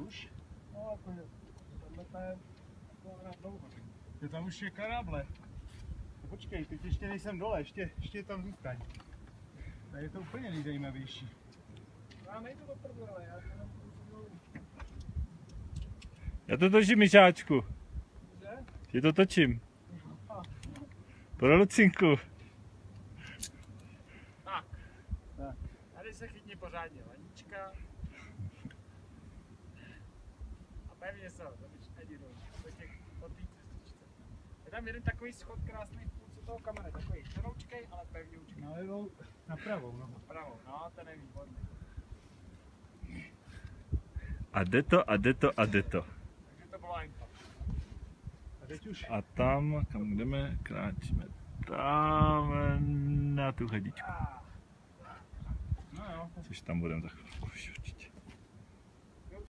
Už? No, jakože, tohle je dlouho. Je tam už je karáble. No, počkej, teď ještě nejsem dole, ještě tam zůstaň. Tady je to úplně nejzajímavější. Já nejdu do prdele, já jenom dolů. Já to točím, Mišáčku. Že? Ti to točím. Pro Lucinku. Tak. Tady se chytni pořádně laníčka. A pevně se ho, jdi dolů. Do těch po té cestičce. Je tam jeden takový schod krásný v půlce toho kamene, takový čeroučkej, ale pevňoučkej. Na levou, na pravou nohu. Pravou, no, ten je výborný. A jde to, a jde to, a jde to. Takže to bylo info. A teď už. A tam, kam jdeme, kráčíme tam na tu chadičku. No jo. Což tam budeme za chvilku.